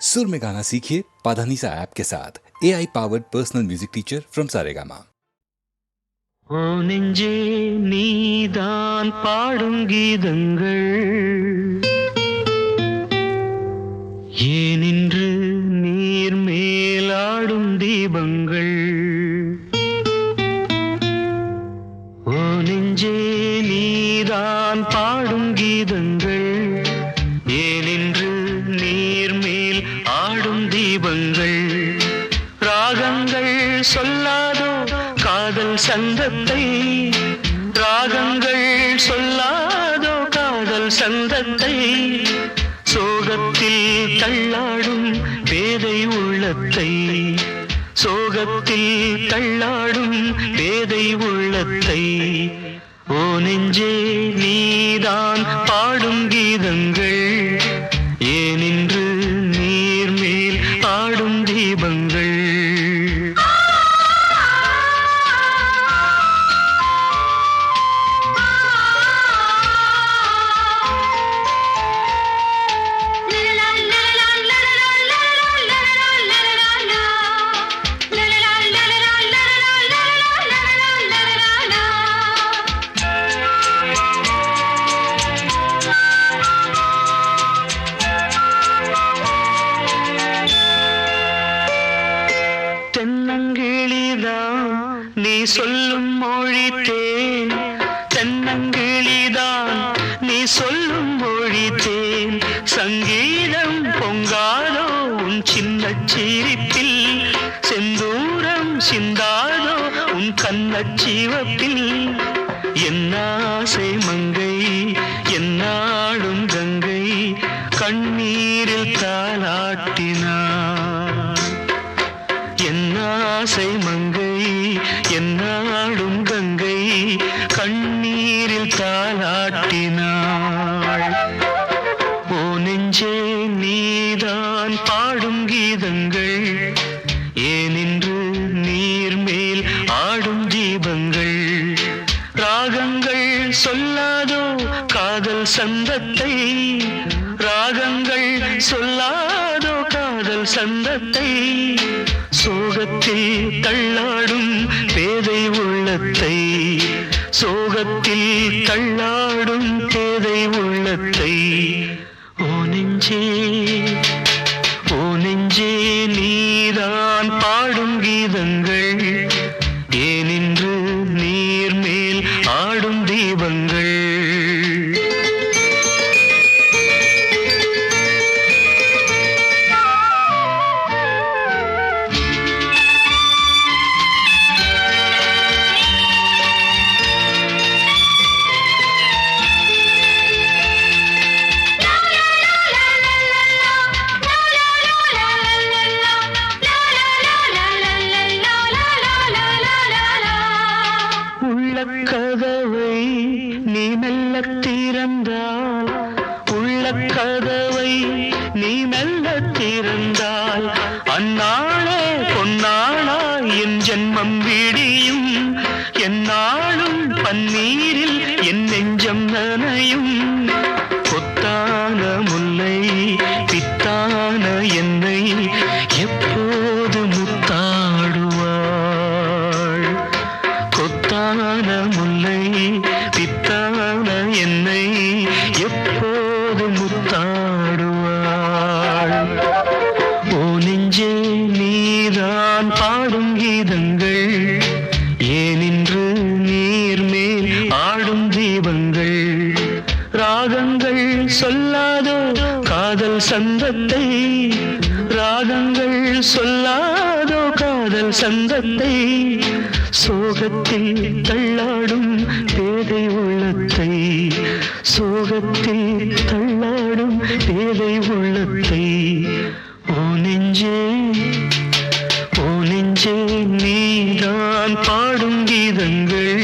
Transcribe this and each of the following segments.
सुर में गाना सीखिए पाधानीसा ऐप के साथ। AI powered personal music teacher from Saregama. ஓ நெஞ்சே நீதான் பாடும் கீதங்கள் ஏனின்று நீர் மேலாடும் தீபங்கள். ஓ நெஞ்சே நீதான் பாடும் கீதங்கள் ஏனின்று நீர் மேல் ஆடும் தீபங்கள். ராகங்கள் சொல்லாதோ காதல் சந்தத்தை, ராகங்கள் சொல்லாதோ காதல் சந்தத்தை. சோகத்தில் தள்ளாடும் பேதை உள்ளத்தை, சோகத்தில் தள்ளாடும் பேதை உள்ளத்தை. ஓ நெஞ்சே நீதான் பாடும் கீதங்கள் ஏனின்று நீர் மேல் ஆடும் தீபங்கள். தென்னங்கிளிதான் நீ சொல்லும் மொழி தேன், தென்னங்கிளிதான் நீ சொல்லும் மொழி தேன். சங்கீதம் பொங்காதோ உன் சின்ன சிரிப்பில், செந்தூரம் சிந்தாதோ உன் கண்ணச்சிவப்பில். என்னாசை மங்கை என்னாடும் கங்கை கண்ணீரில் தாலாட்டினார். என்னாசை மங்கை என்னாடும் கங்கை கண்ணீரில் தாலாட்டினாள். ஓ நெஞ்சே நீதான் பாடும் கீதங்கள் ஏனின்று நீர் மேல் ஆடும் தீபங்கள். ராகங்கள் சொல்லாதோ காதல் சந்தத்தை, ராகங்கள் சொல்லாதோ காதல் சந்தத்தை. சோகத்தில் தள்ளாடும் பேதை உள்ளத்தை, சோகத்தில் தள்ளாடும் பேதை உள்ளத்தை. ஓ நெஞ்சே ஓ நெஞ்சே நீதான் பாடும் கீதங்கள் ஏனின்று நீர் மேல் ஆடும் தீபங்கள். உள்ளக்கதவை நீ மெல்ல திறந்தால், உள்ளக்கதவை நீ மெல்ல திறந்தால், அந்நாளே பொன்னாளா என் ஜென்மம் விடியும். எந்நாளும் பன்னீரில் என் நெஞ்சம் நனையும். கொத்தான முல்லை பித்தான என்னை எப்போது முத்தாடுவாள். கொத்தான முல்லை பித்தான என்னை எப்போது முத்தாடுவாள். ஓ நெஞ்சே நீதான் பாடும் கீதங்கள் ஏனின்று நீர் மேல் ஆடும் தீபங்கள். ராகங்கள் சொல்லாதோ காதல் சந்தத்தை, ராகங்கள் சொல்லாதோ காதல் சந்தத்தை. சோகத்தில் தள்ளாடும் பேதை உள்ளத்தை, சோகத்தில் தள்ளாடும் பேதை உள்ளத்தை. ஓ நெஞ்சே ஓ நெஞ்சே நீதான் பாடும் கீதங்கள்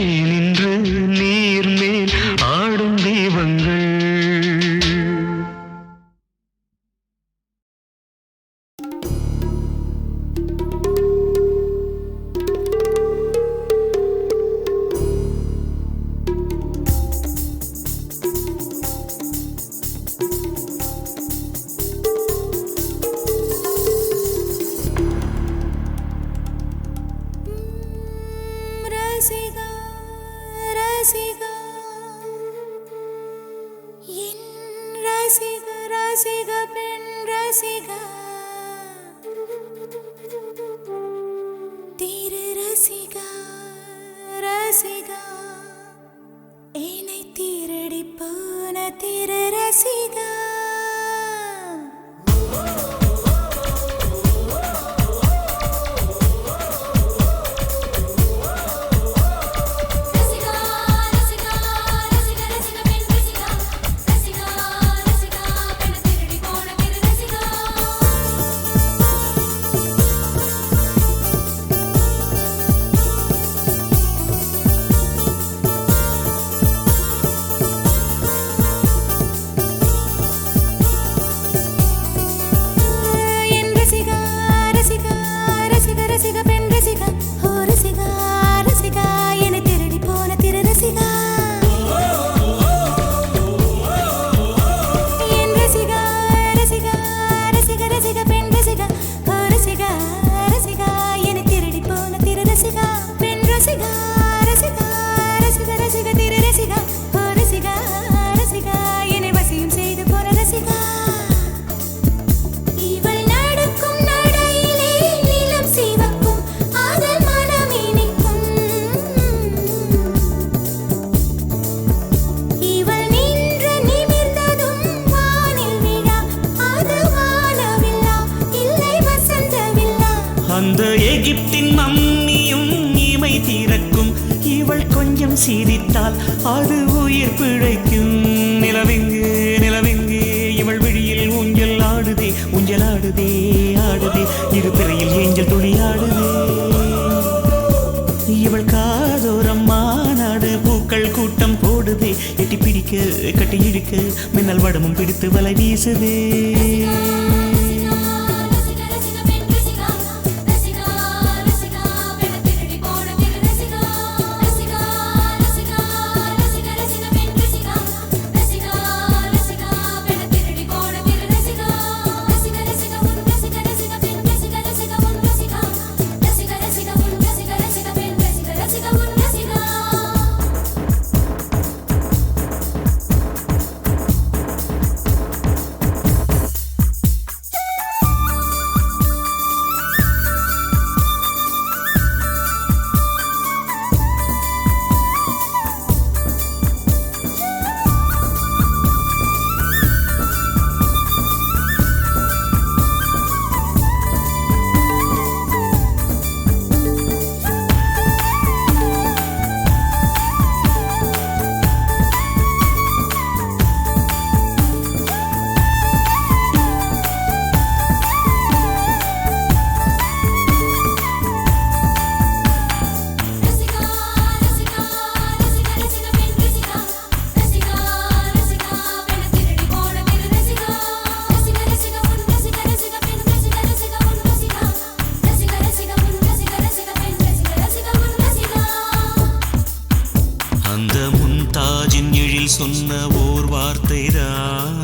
ஏனின்று நீர் மேல் ஆடும் தீபங்கள். ரசிக பெண் ரசிகா திரு ரசிகா ரசிகா என்னை திருடி போன திரு ரசிகா அந்த எகிப்தின் மம்மியும் இமை திறக்கும் இவள் கொஞ்சம் சிரித்தால் அது உயிர் பிழைக்கும் நிலவெங்கு நிலவெங்கு இவள் விழியில் ஊஞ்சல் ஆடுதே ஊஞ்சல் ஆடுதே ஆடுதே இரு பிறையில் ஏஞ்சல் துளி ஆடுதே இவள் காதோரம் மாநாடு பூக்கள் கூட்டம் போடுதே எட்டி பிடிக்க கட்டி இழுக்க மின்னல் வடமும் பிடித்து வலை வீசுதே சொன்ன ஓர் வார்த்தைதான்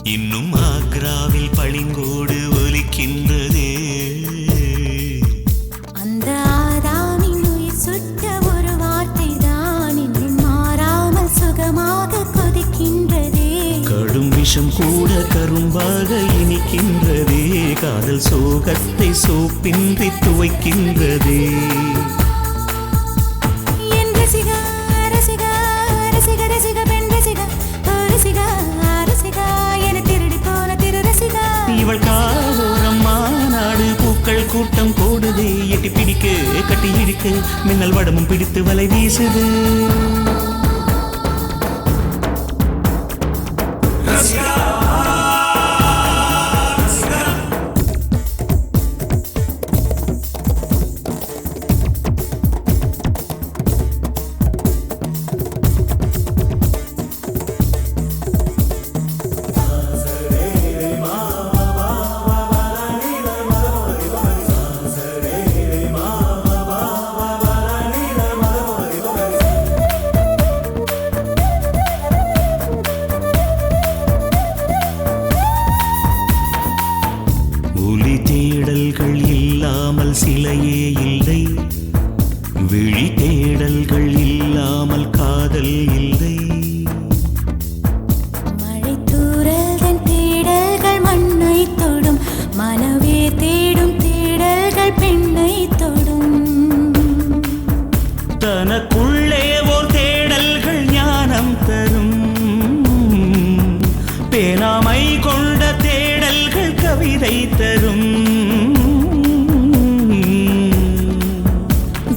இன்னும் ஆக்ராவில் பளிங்கோடு ஒலிக்கின்றதே அந்த ஆதாமின் உயிர் சுட்ட ஒரு வார்த்தைதான் இன்னும் மாறாமல் சுகமாக கொதிக்கின்றதே கடும் விஷம் கூட கரும்பாக இனிக்கின்றதே காதல் சோகத்தை சோப்பின்றி துவைக்கின்றதே இவள் காதோரம் மாநாடு பூக்கள் கூட்டம் போடுதே எட்டி பிடிக்க கட்டி இழுக்க மின்னல் வடமும் பிடித்து வலை வீசுது கொண்ட தேடல்கள் கவிதை தரும்.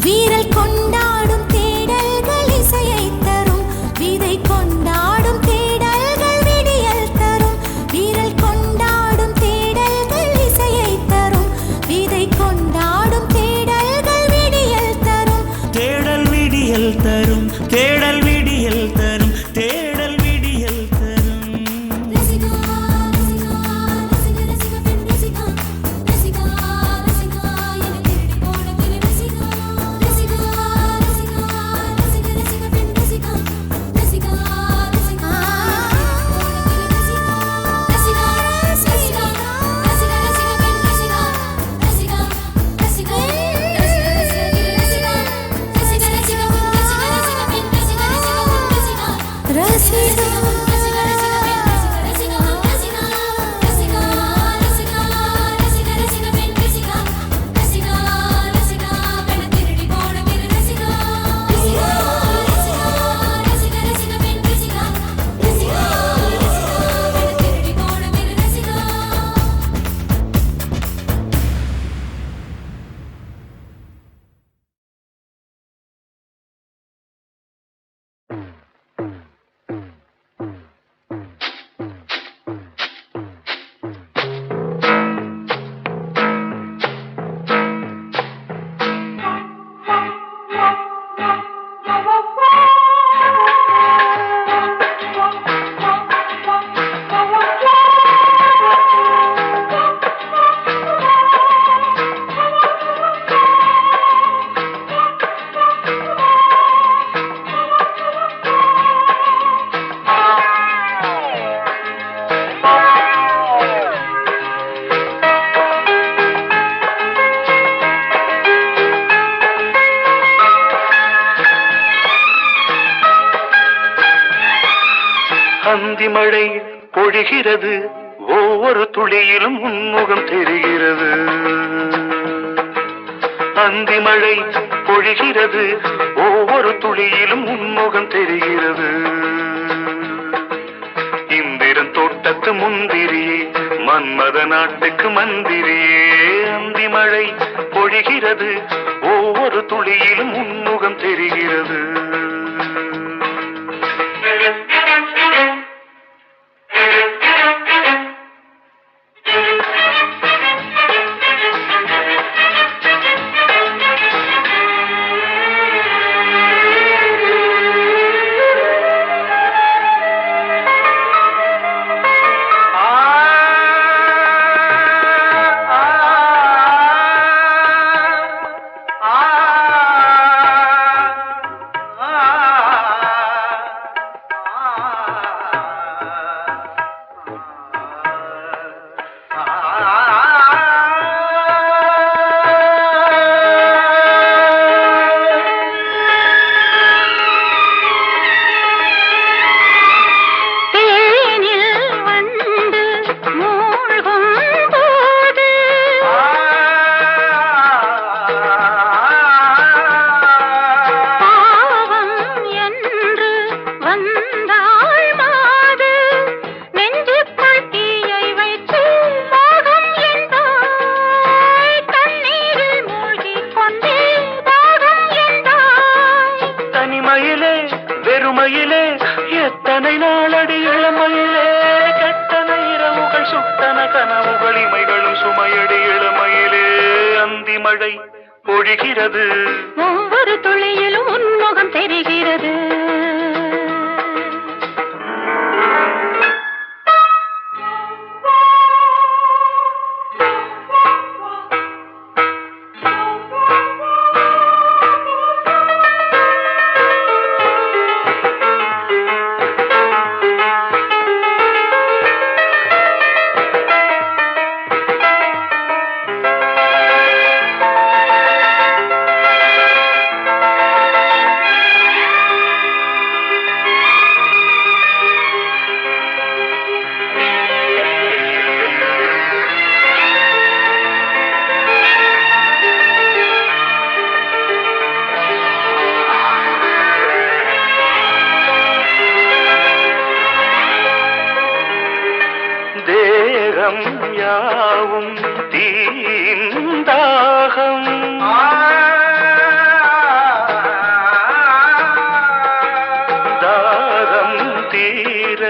வீரல் கொண்டாடும் தேடல்கள் இசையை தரும். விதை கொண்டாடும் தேடல்கள் விடியல் தரும். வீரல் கொண்டாடும் தேடல்கள் இசையை தரும். விதை கொண்டாடும் தேடல்கள் விடியல் தரும். தேடல் விடியல் தரும். தேடல் விடியல் தரும். தேடல் விடியல் தரும். ரசிகா ரசிகா ரசிகா ரசிகா பெண் ரசிகா ரசிகா ரசிகா என திருடி போன கிளி ரசிகா ரசிகா ரசிகா ரசிகா ரசிகா பெண் ரசிகா ரசிகா ரசிகா ரசிகா ரசிகா ரசிகா ரசிகா பெண் ரசிகா ரசிகா ரசிகா ரசிகா ரசிகா ரசிகா பெண் ரசிகா ரசிகா அந்தி மழை பொழிகிறது, ஒவ்வொரு துளியிலும் உன்முகம் தெரிகிறது. அந்தி மழை பொழிகிறது, ஒவ்வொரு துளியிலும் உன்முகம் தெரிகிறது. இந்திரன் தோட்டத்து முந்திரியே, மன்மத நாட்டுக்கு மந்திரியே. அந்தி மழை பொழிகிறது, ஒவ்வொரு துளியிலும் உன்முகம் தெரிகிறது. வெறுமையிலே எத்தனை நாளடி இளமையிலே கெட்டன இரவுகள் சுட்டன கனவுகள் இமைகளும் சுமையடி இளமையிலே. அந்தி மழை பொழிகிறது, ஒவ்வொரு துளியிலும் உன்முகம் தெரிகிறது. தாகம் யாவும் தீந்தாகம் தாகம் தீர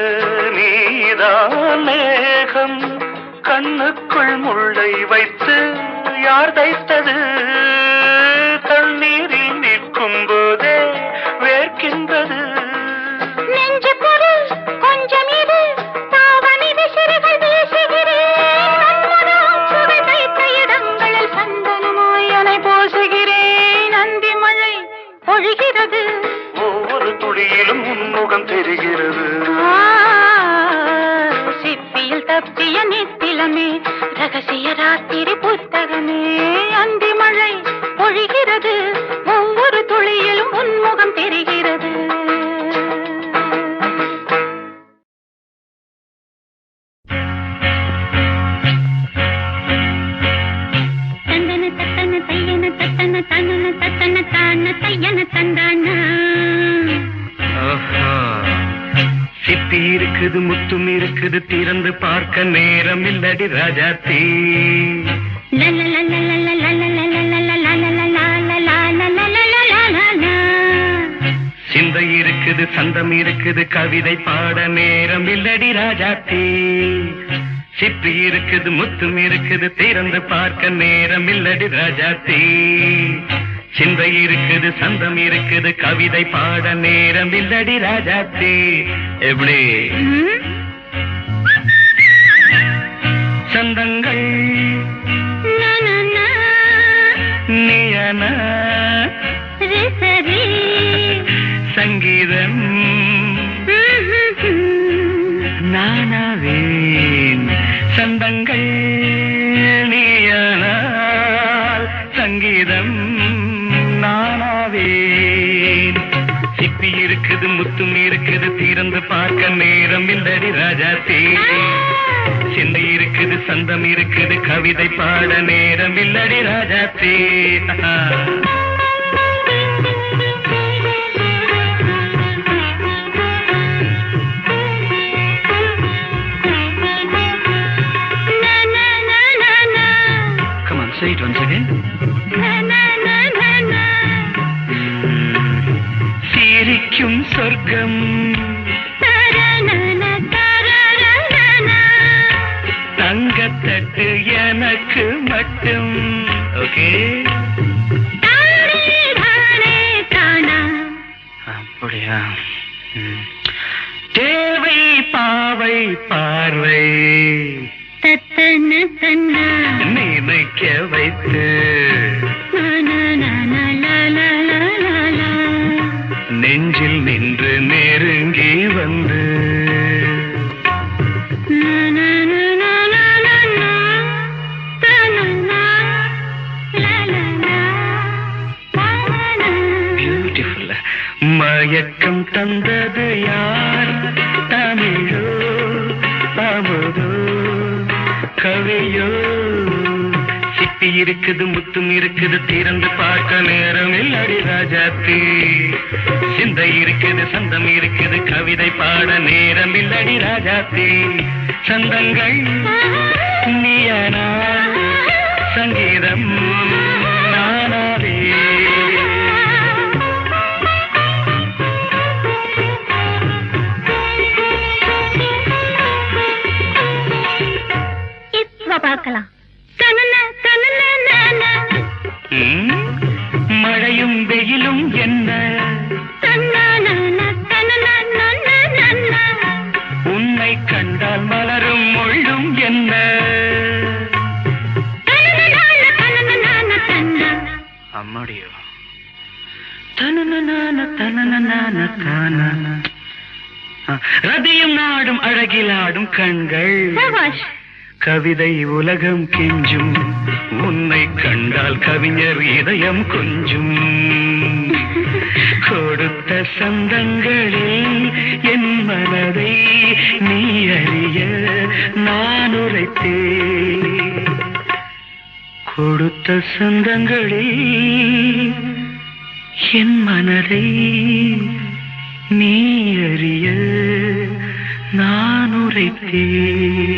நீதான் மேகம் கண்ணுக்குள் முள்ளை வைத்து யார் தைத்தது தண்ணீரில் நிற்கும் போதே வேர்க்கின்றது நெஞ்சு பொருள் கொஞ்சம் இரு தாவணி விசிறிகள் வீசுகிறேன் சுவை தைத்த இடங்களில் சந்தனமாய் அணை போசுகிறேன் அந்தி மழை பொழிகிறது ஒவ்வொரு துளியிலும் உன்முகம் தெரிகிறது சிப்பியில் தப்பிய நித்திலமே ரகசிய ராத்திரி புத்தகமே அந்தி மழை பொழிகிறது ஒவ்வொரு துளியிலும் உன்முகம் தெரிகிறது தந்தன தத்தன தையன தத்தன தனன தத்தன தான தையன தந்தான சிப்பி இருக்குது முத்தும் இருக்குது திறந்து பார்க்க நேரம் இல்லடி ராஜாத்தி சிந்தை இருக்குது சந்தம் இருக்குது கவிதை பாட நேரம் இல்லடி ராஜாத்தி சிப்பி இருக்குது முத்தும் இருக்குது திறந்து பார்க்க நேரம் இல்லடி ராஜாத்தி சிந்தை இருக்குது சந்தம் இருக்குது கவிதை பாட நேரம் இல்லடி ராஜாத்தி எப்படி சந்தங்கள் நீயன சங்கீதம் நானாவேன் சந்தங்கள் நீயனால் சங்கீதம் நானாவேன் சிப்பி இருக்குது முத்தும் இருக்குது திறந்து பார்க்க நேரம் இல்லடி ராஜாத்தி சிந்தை இருக்குது சந்தம் இருக்குது கவிதை பாட நேரம் இல்லடி Rajathi Come on, say it once again. சிரிக்கும் சொர்க்கம் தங்கத்தட்டு எனக்கு மட்டும் ஓகே அப்படியா தேவை பாவை பார்வை நினைக்க வைத்து நெஞ்சில் நின்று நெருங்கி வந்து பியூட்டிஃபுல் மயக்கம் தந்தது யார் தமிழோ அமுதோ கவியோ சிப்பி இருக்குது முத்தும் இருக்குது திறந்து பார்க்க நேரம் இல்லடி ராஜாத்தி சிந்தை இருக்குது சந்தம் இருக்குது கவிதை பாட நேரம் இல்லடி ராஜாத்தி சந்தங்கள் நீயனா சங்கீதம் நானாவே பார்க்கலாம் மழையும் வெயிலும் என்ன உன்னை கண்டால் மலரும் மொழியும் என்ன அம்மாடியோ ரதியும் நாடும் அழகிலாடும் கண்கள் கவிதை உலகம் கெஞ்சும் உன்னை கண்டால் கவிஞர் இதயம் கொஞ்சும் கொடுத்த சந்தங்களில் என் மனதை நீ அறிய நான் உரைத்தேன் கொடுத்த சந்தங்களில் என் மனதை நீ அறிய நான் உரைத்தேன்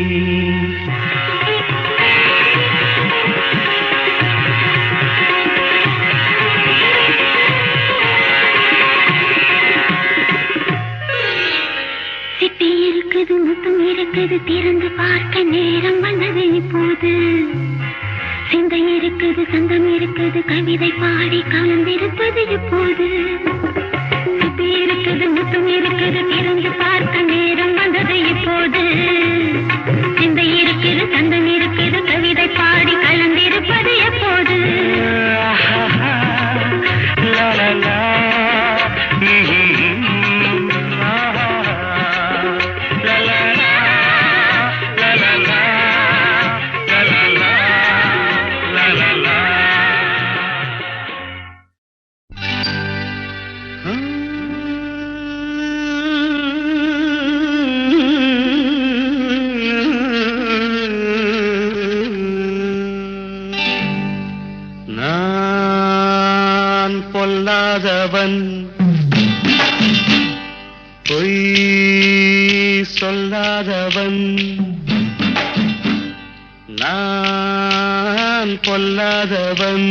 நான் பொல்லாதவன்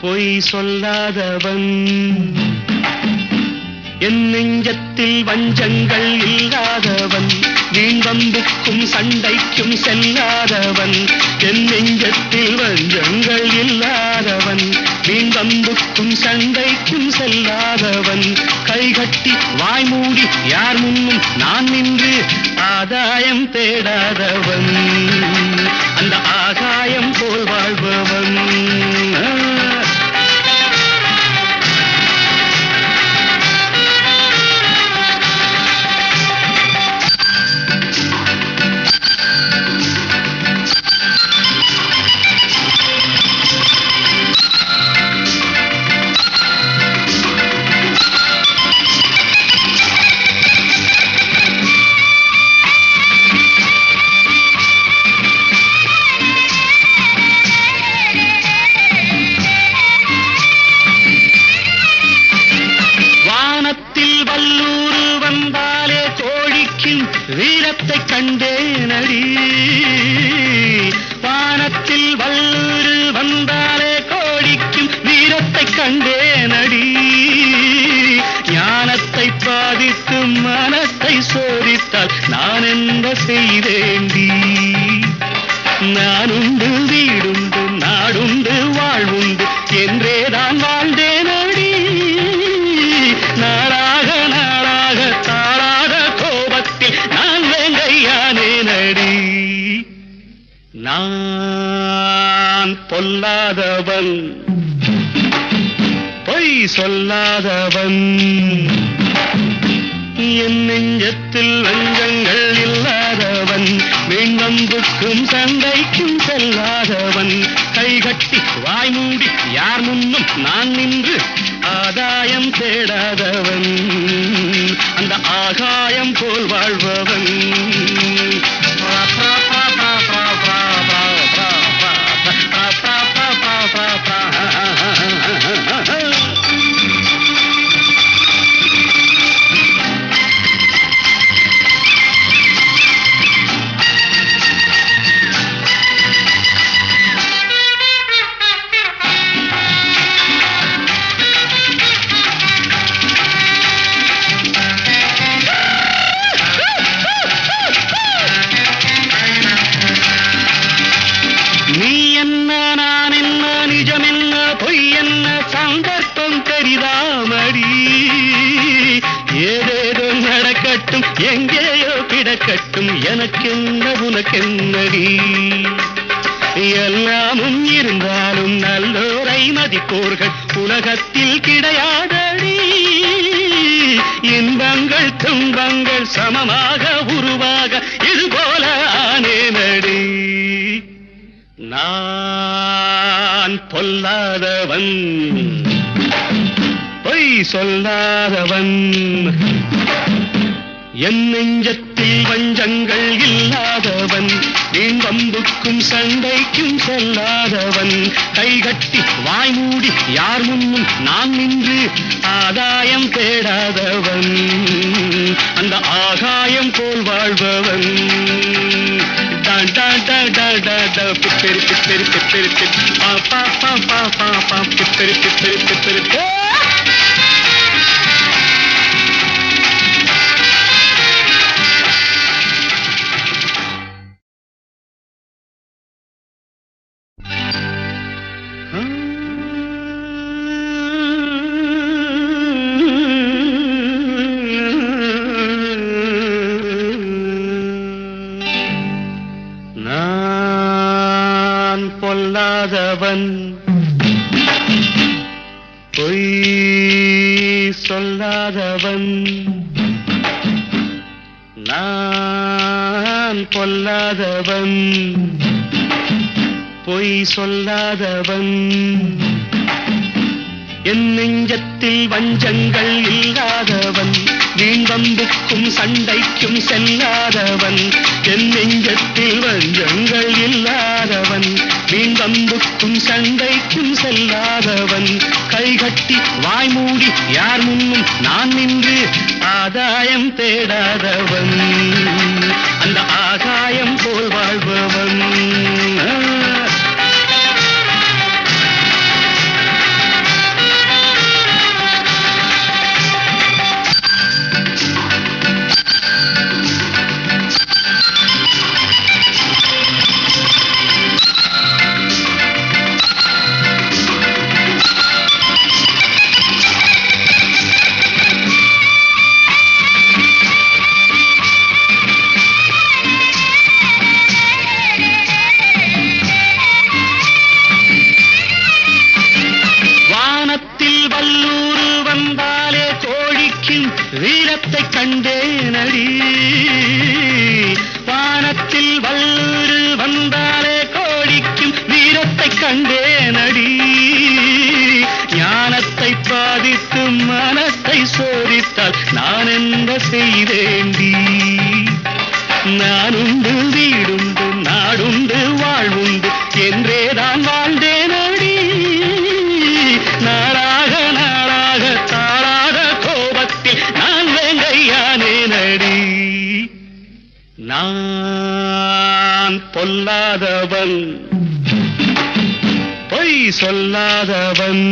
பொய் சொல்லாதவன் என் நெஞ்சத்தில் வஞ்சங்கள் இல்லாதவன் வீண் வம்புக்கும் சண்டைக்கும் செல்லாதவன் என் நெஞ்சத்தில் வஞ்சங்கள் இல்லாதவன் வீண் வம்புக்கும் சண்டைக்கும் செல்லாதவன் கைகட்டி வாய் மூடி யார் முன்னும் நான் நின்று ஆதாயம் தேடாதவன் அந்த ஆகாயம் போல் வாழ்பவன் வீரத்தை கண்டேனடி வானத்தில் வல்லூரு வந்தாலே கோடிக்கும் வீரத்தை கண்டேனடி ஞானத்தை பாதித்து மனத்தை சோதித்தால் நான் என்ன செய்தேண்டி நானுண்டு வீடுண்டு நாடுண்டு வாழ்வுண்டு என்றேதான் வாழ்ந்தேனடி நாளாக நாளாக தாளாக கோபத்தில் நான் வேங்கையானேனடி நான் பொல்லாதவன் பொய் சொல்லாதவன் என் நெஞ்சத்தில் வஞ்சங்கள் இல்லாதவன் வீண்வம்புக்கும் சண்டைக்கும் செல்லாதவன் கைகட்டி வாய் மூடி யார் முன்னும் நான் நின்று ஆதாயம் தேடாதவன் அந்த ஆகாயம் போல் வாழ்பவன் ஏதேதோ நடக்கட்டும் எங்கேயோ கிடக்கட்டும் எனக்கென்ன உனக்கென்னடி எல்லாமும் இருந்தாலும் நல்லோரை மதிப்போர்கள் உலகத்தில் கிடையாதடி இன்பங்கள் துன்பங்கள் சமமாக உருவாக இதுபோல ஆனேனடி நான் பொல்லாதவன் பொய் சொல்லாதவன் என் நெஞ்சத்தில் வஞ்சங்கள் இல்லாதவன் வீண் வம்புக்கும் சண்டைக்கும் செல்லாதவன் கைகட்டி வாய் மூடி யார் முன்னும் நான் நின்று ஆதாயம் தேடாதவன் அந்த ஆகாயம் போல் வாழ்பவன் பிப்பெரி பிப்பெரி பிப்பெரி பா பா பா பா பா பா பிப்பெரி பிப்பெரி பிப்பெரி நான் பொல்லாதவன் பொய் சொல்லாதவன் நான் பொல்லாதவன் பொய் சொல்லாதவன் என் நெஞ்சத்தில் வஞ்சங்கள் இல்லாதவன் வீண் வம்புக்கும் சண்டைக்கும் செல்லாதவன் என் நெஞ்சத்தில் வஞ்சங்கள் இல்லாதவன் வீண் வம்புக்கும் சண்டைக்கும் செல்லாதவன் கைகட்டி வாய் மூடி யார் முன்னும் நான் நின்று ஆதாயம் தேடாதவன் அந்த ஆகாயம் போல் வாழ்பவன் செய்தேண்டி நானுண்டு வீடுண்டு நாடுண்டு வாழ்வுண்டு என்றேதான் வாழ்ந்தேனடி நாளாக நாளாக தாளாக கோபத்தில் நான் வேங்கையானேனடி நான் பொல்லாதவன் பொய் சொல்லாதவன்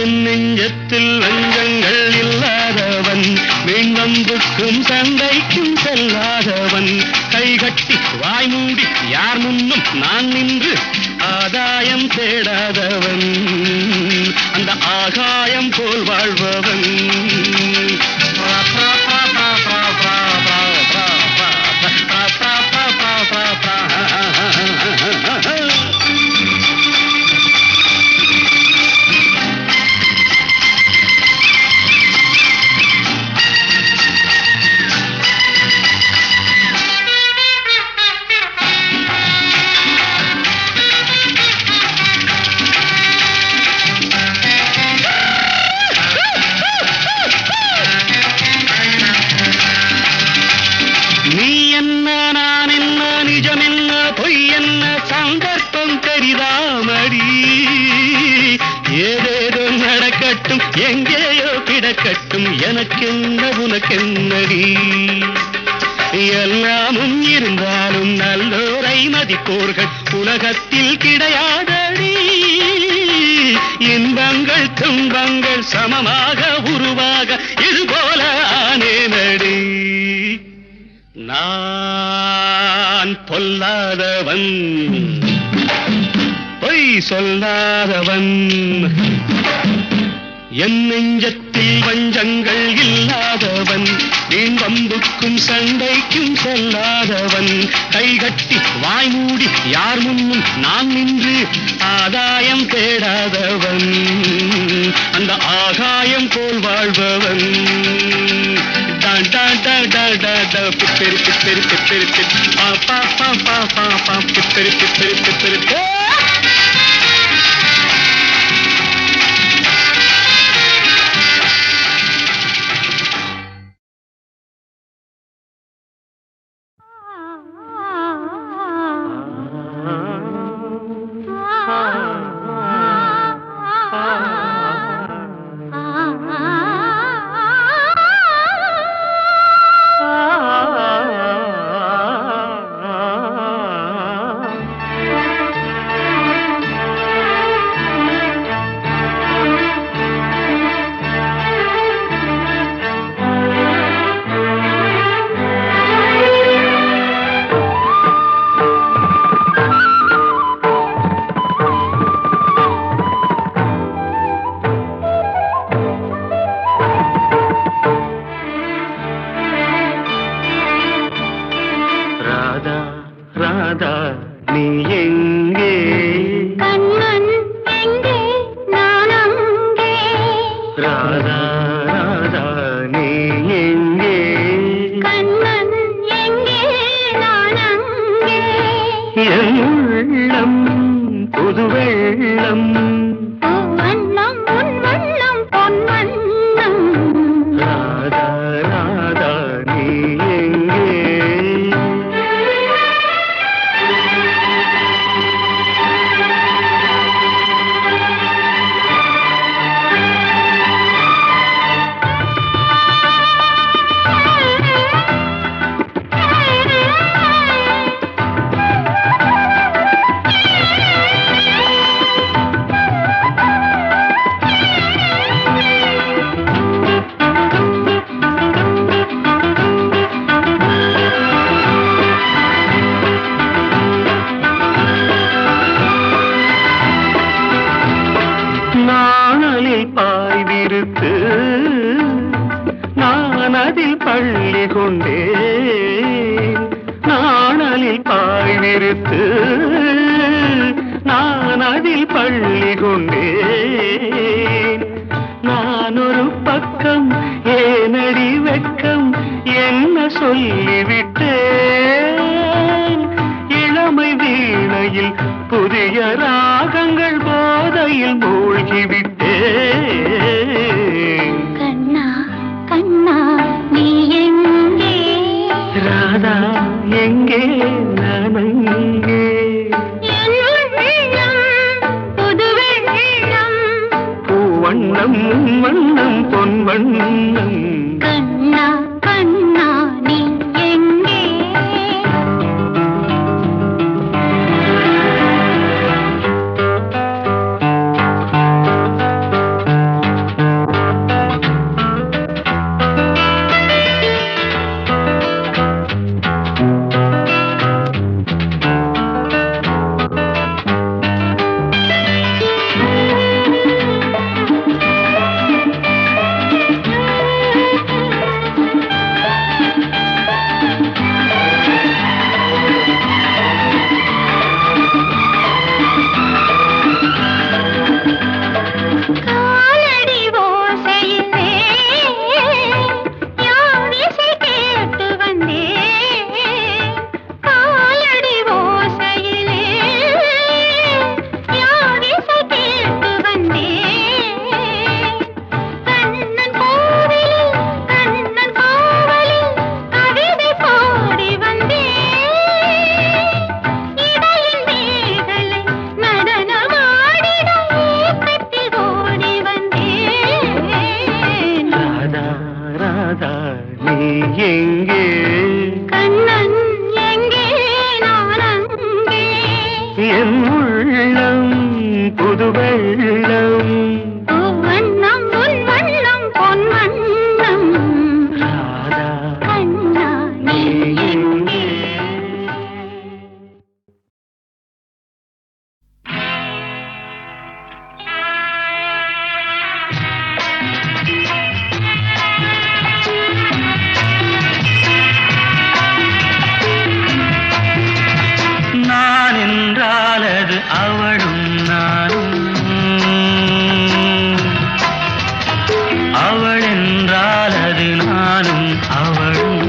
என் நெஞ்சத்தில் வஞ்சங்கள் இல்லாதவன் வீண்வம்புக்கும் சண்டைக்கும் செல்லாதவன் கைகட்டி வாய் மூடி யார் முன்னும் நான் நின்று ஆதாயம் தேடாதவன் அந்த ஆகாயம் போல் வாழ்பவன் ஏதேதோ நடக்கட்டும் எங்கேயோ கிடக்கட்டும் எனக்கென்ன உனக்கென்னடி எல்லாமும் இருந்தாலும் நல்லோரை மதிப்போர்கள் உலகத்தில் கிடையாதடி இன்பங்கள் துன்பங்கள் சமமாக உருவாக இதுபோல ஆனேனடி நான் பொல்லாதவன் பொய் சொல்லாதவன் என் நெஞ்சத்தில் வஞ்சங்கள் இல்லாதவன் வீண் வம்புக்கும் சண்டைக்கும் செல்லாதவன் கைகட்டி வாய் மூடி யார் முன்னும் நான் நின்று ஆதாயம் தேடாதவன் அந்த ஆகாயம் போல் வாழ்பவன் பிப்பெரு பிப்பெரு பிப்பெரு பா பா பா பா பா பிப்பெரு பிப்பெரு பிப்பெரு ராதா நீ எங்கே கண்ணன் எங்கே நான் அங்கே ராதா ராதா நீ எங்கே கண்ணன் எங்கே நான் அங்கே என் உள்ளம் புது வெள்ளம் வண்ணம் உன் வண்ணம் பொன் வண்ணம் ராதா ராதா நீ எங்கே பாய்விருத்து நான் அதில் பள்ளி கொண்டேன் நாணலில் பாய்விருத்து நான் அதில் பள்ளி கொண்டேன் நான் ஒரு பக்கம் ஏனடி வெட்கம் என்ன சொல்லிவிட்டேன் இளமை வீணையில் புதிய ராகங்கள் போதையில் மூழ்கிவிட்டேன் கண்ணா எங்கே நான் அங்கே பூவண்ணம் வண்ணம் பொன் வண்ணம் கண்ணா கண்ணா நீ எங்கே எங்கே கண்ணன் எங்கே நான் அங்கே என் உள்ளம் புது வெள்ளம் வண்ணம் உன் வண்ணம் பொன் வண்ணம் ராதா கண்ணா நீ எங்கே நான் என்றால் அது அவளும் நானும் அவள் என்றால் அது நானும் அவளும்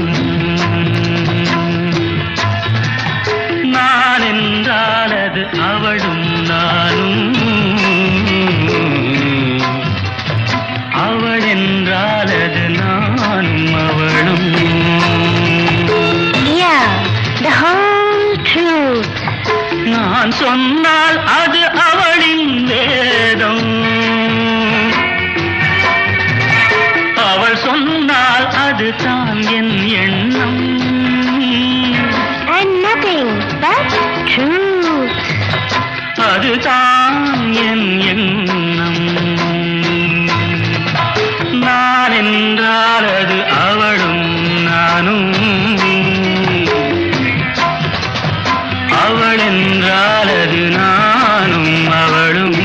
நான் என்றால் அது அவளும் நானும் அவள் என்றால் அது நானும் அவளும் the whole truth நான் சொன்னால் அது அவளின் வேதம் அவள் சொன்னால் அது தான் என் எண்ணம் and nothing but truth அதுதான் என் எண்ணம் நான் என்றால் அது அவளும் நானும் அவள் என்றால் அது நானும் அவளும்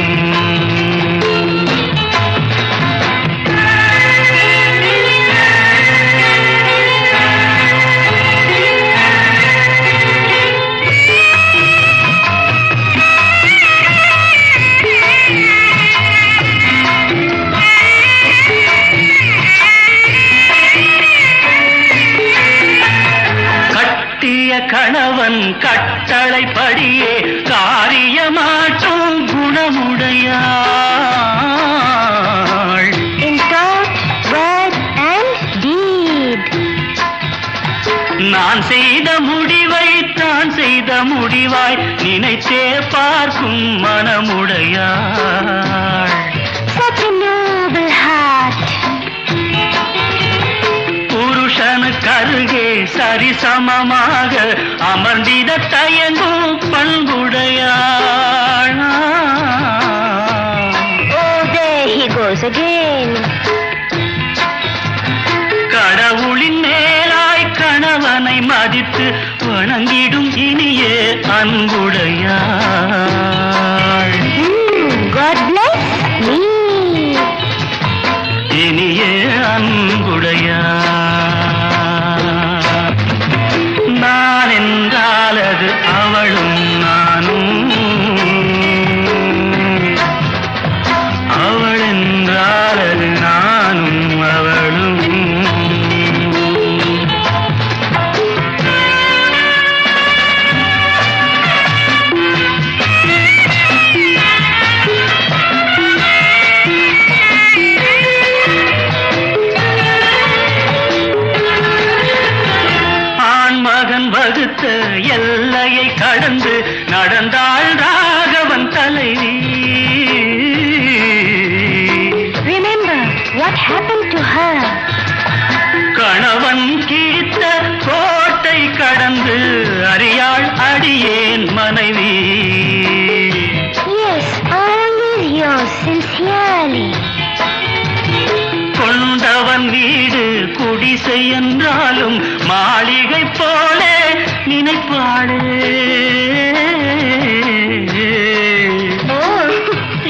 கணவன் கட்டளைப்படியே காரியமாற்றும் குணமுடையாள் in thought, word and deed நான் செய்த முடிவை தான் செய்த முடிவாய் நினைத்தே பார்க்கும் மனமுடையாள் such a noble heart புருஷனுக்கருகே சரிசமமாக அமர்ந்திட தயங்கும் பண்புடையாள் oh there he goes again கடவுளின் மேலாய் கணவனை மதித்து வணங்கிடும் இனிய அன்புடையாள் God bless me இனிய அன்புடையாள் நான் என்றால் அது அவளும் நானும் அவள் என்றால் அது நானும் அவளும் வகுத்த எல்லையை கடந்து நடந்தாள் ராகவன் தலைவி. Remember what happened to her? கணவன் கிழித்த கோட்டை கடந்து அறியாள் அடியேன் மனைவி. Yes, all is yours sincerely. கொண்டவன் வீடு குடிசை என்றாலும் மாளிகை போல நினைப்பாளே. Oh,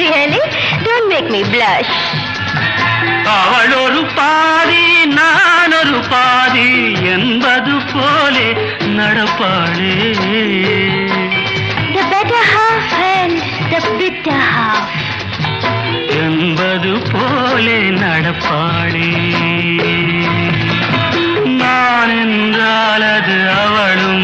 really? Don't make me blush. அவள் ஒரு பாதி நான் ஒரு பாதி என்பது போலே நடப்பாளே. The better half and the bitter half. என்பது போலே நடப்பாளே. நான் என்றால் அது அவளும்